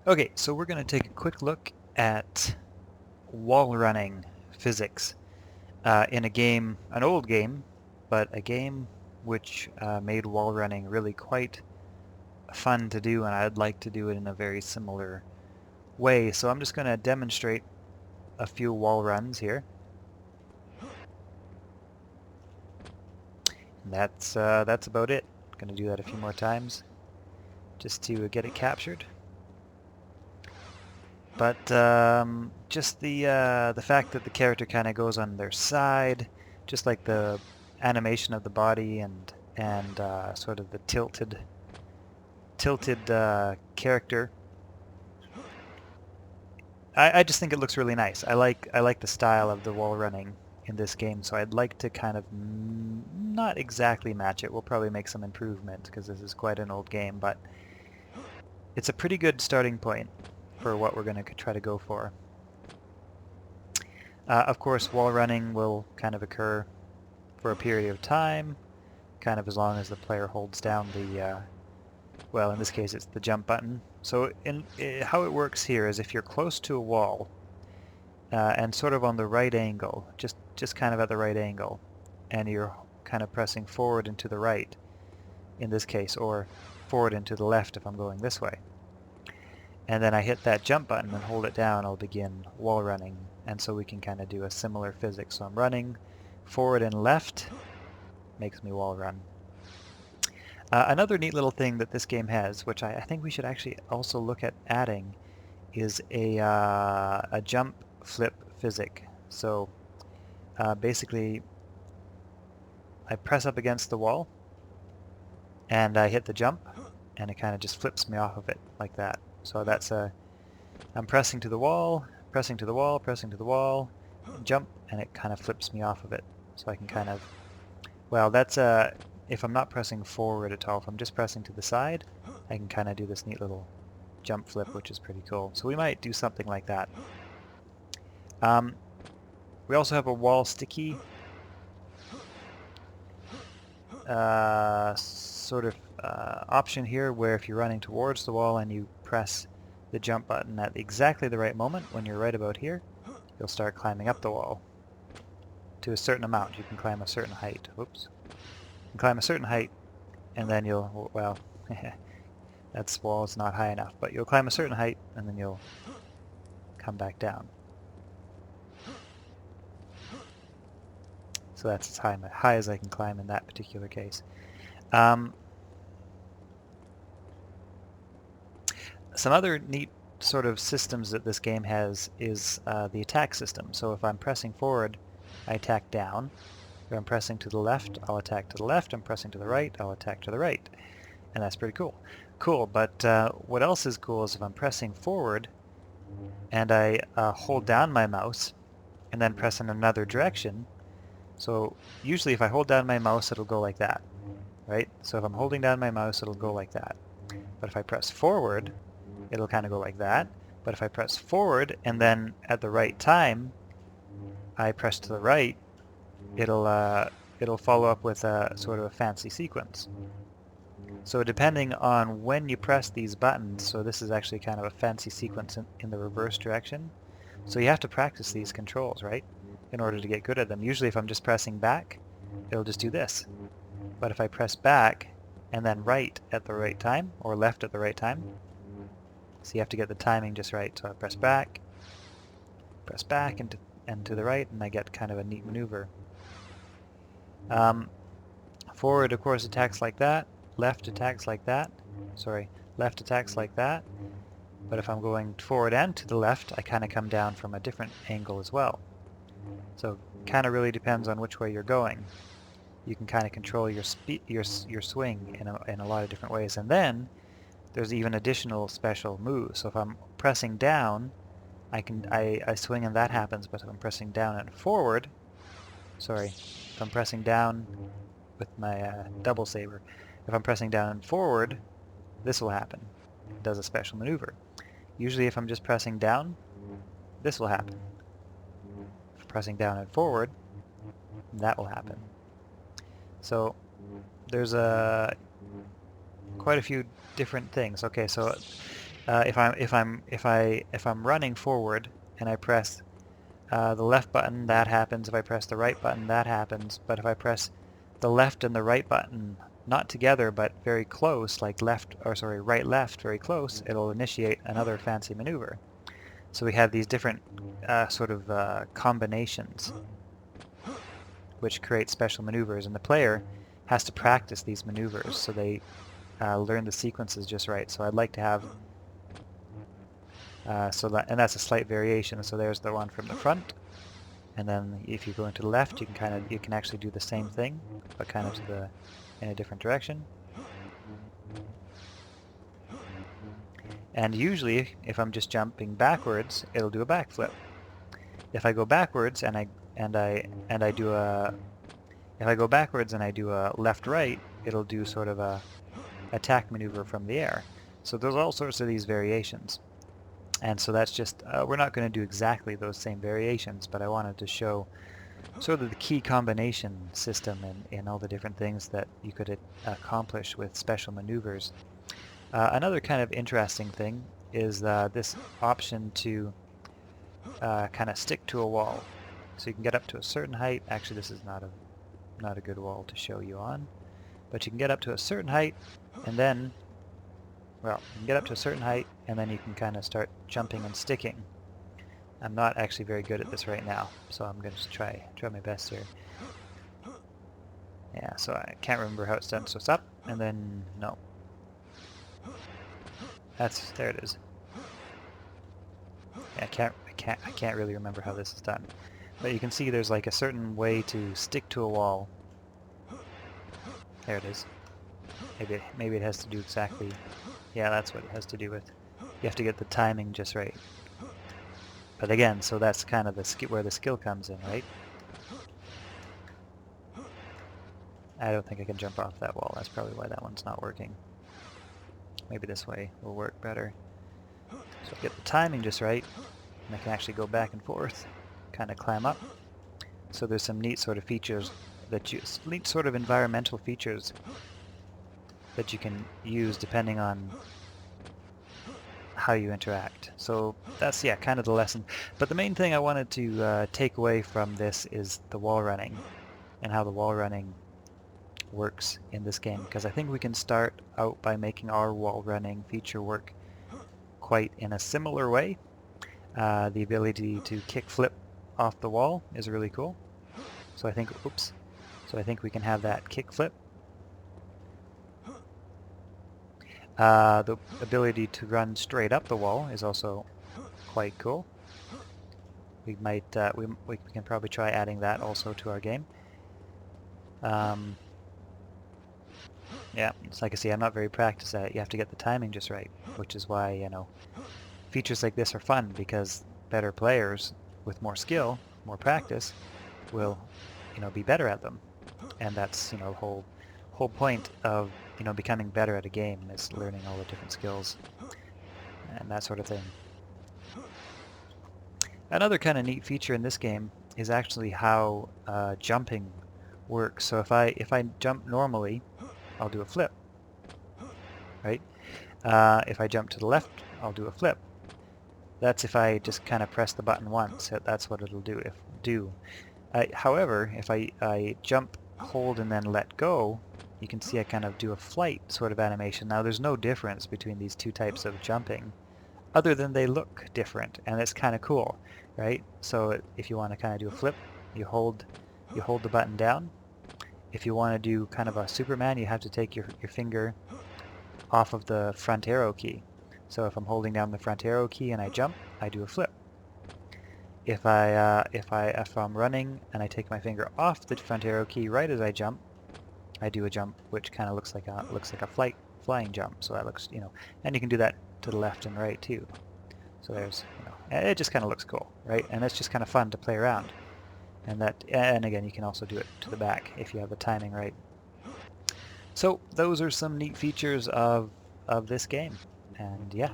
Okay, so we're going to take a quick look at wall running physics in a game, an old game, but a game which made wall running really quite fun to do, and I'd like to do it in a very similar way. So I'm just going to demonstrate a few wall runs here. And that's about it. Going to do that a few more times just to get it captured. But just the fact that the character kind of goes on their side, just like the animation of the body and sort of the tilted character. I just think it looks really nice. I like the style of the wall running in this game, so I'd like to kind of not exactly match it. We'll probably make some improvement because this is quite an old game, but it's a pretty good starting point for what we're going to try to go for. Of course, wall running will kind of occur for a period of time, kind of as long as the player holds down the, well, in this case it's the jump button. So how it works here is if you're close to a wall and sort of on the right angle, just kind of at the right angle, and you're kind of pressing forward and to the right in this case, or forward and to the left if I'm going this way. And then I hit that jump button and hold it down, I'll begin wall running. And so we can kind of do a similar physics. So I'm running forward and left, makes me wall run. Another neat little thing that this game has, which I think we should actually also look at adding, is a jump flip physic. So basically I press up against the wall and I hit the jump and it kind of just flips me off of it like that. So that's I'm pressing to the wall, pressing to the wall, pressing to the wall, jump, and it kind of flips me off of it. So I can kind of, well, that's if I'm not pressing forward at all, if I'm just pressing to the side, I can kind of do this neat little jump flip, which is pretty cool. So we might do something like that. We also have a wall sticky sort of option here where if you're running towards the wall and you press the jump button at exactly the right moment, when you're right about here, you'll start climbing up the wall to a certain amount. You can climb a certain height. Whoops. You can climb a certain height and then you'll, well, that wall is not high enough, but you'll climb a certain height and then you'll come back down. So that's as high as I can climb in that particular case. Some other neat sort of systems that this game has is the attack system. So if I'm pressing forward, I attack down. If I'm pressing to the left, I'll attack to the left. I'm pressing to the right, I'll attack to the right. And that's pretty cool. Cool, but what else is cool is if I'm pressing forward and I hold down my mouse and then press in another direction. So usually if I hold down my mouse, it'll go like that, right? So if I'm holding down my mouse, it'll go like that. But if I press forward, it'll kind of go like that. But if I press forward and then at the right time, I press to the right, it'll follow up with a sort of a fancy sequence. So depending on when you press these buttons, so this is actually kind of a fancy sequence in the reverse direction. So you have to practice these controls, right, in order to get good at them. Usually if I'm just pressing back, it'll just do this. But if I press back and then right at the right time, or left at the right time, so you have to get the timing just right. So I press back and to the right, and I get kind of a neat maneuver. Forward, of course, attacks like that. Left attacks like that. Sorry, left attacks like that. But if I'm going forward and to the left, I kind of come down from a different angle as well. So kind of really depends on which way you're going. You can kind of control your swing in a lot of different ways. And then there's even additional special moves. So if I'm pressing down, I swing and that happens. But if I'm pressing down and forward, sorry, if I'm pressing down with my double saber, if I'm pressing down and forward, this will happen. It does a special maneuver. Usually if I'm just pressing down, this will happen. If I'm pressing down and forward, that will happen. So there's quite a few different things. Okay, so If I'm running forward and I press the left button, that happens. If I press the right button, that happens. But if I press the left and the right button, not together, but very close, like right, left, very close, it'll initiate another fancy maneuver. So we have these different combinations, which create special maneuvers, and the player has to practice these maneuvers so they learn the sequences just right. So I'd like to have and that's a slight variation. So there's the one from the front, and then if you go into the left, you can actually do the same thing, but kind of in a different direction. And usually, if I'm just jumping backwards, it'll do a backflip. If I go backwards and I do a left-right, it'll do sort of a attack maneuver from the air. So there's all sorts of these variations. And so that's just, we're not going to do exactly those same variations, but I wanted to show sort of the key combination system in all the different things that you could accomplish with special maneuvers. Another kind of interesting thing is this option to kind of stick to a wall. So you can get up to a certain height. Actually, this is not a good wall to show you on, but you can get up to a certain height, and then, well, you can get up to a certain height, and then you can kind of start jumping and sticking. I'm not actually very good at this right now, so I'm going to just try my best here. Yeah, so I can't remember how it's done. So it's up, and then no. There it is. Yeah, I can't really remember how this is done. But you can see there's like a certain way to stick to a wall. There it is. Maybe it has to do exactly. Yeah, that's what it has to do with. You have to get the timing just right. But again, so that's kind of where the skill comes in, right? I don't think I can jump off that wall. That's probably why that one's not working. Maybe this way will work better. So get the timing just right, and I can actually go back and forth, kind of climb up. So there's some neat sort of features neat sort of environmental features that you can use depending on how you interact. So that's, yeah, kind of the lesson. But the main thing I wanted to take away from this is the wall running and how the wall running works in this game, because I think we can start out by making our wall running feature work quite in a similar way. The ability to kick flip off the wall is really cool. So I think, so I think we can have that kick flip. The ability to run straight up the wall is also quite cool. We might we can probably try adding that also to our game. Yeah, it's like I say, I'm not very practiced at it. You have to get the timing just right, which is why, you know, features like this are fun, because better players with more skill, more practice, will, you know, be better at them. And that's, you know, the whole point of, you know, becoming better at a game is learning all the different skills and that sort of thing. Another kind of neat feature in this game is actually how jumping works. So if I jump normally, I'll do a flip, right? If I jump to the left, I'll do a flip. That's if I just kind of press the button once. That's what it'll do. However, if I jump, hold, and then let go, you can see I kind of do a flight sort of animation. Now there's no difference between these two types of jumping, other than they look different, and it's kind of cool, right? So if you want to kind of do a flip, you hold the button down. If you want to do kind of a Superman, you have to take your finger off of the front arrow key. So if I'm holding down the front arrow key and I jump, I do a flip. If I'm running and I take my finger off the front arrow key right as I jump, I do a jump which kind of looks like a flying jump. So that looks, you know, and you can do that to the left and right too. So there's, you know, it just kind of looks cool, right? And it's just kind of fun to play around. And again, you can also do it to the back if you have the timing right. So those are some neat features of this game, and yeah.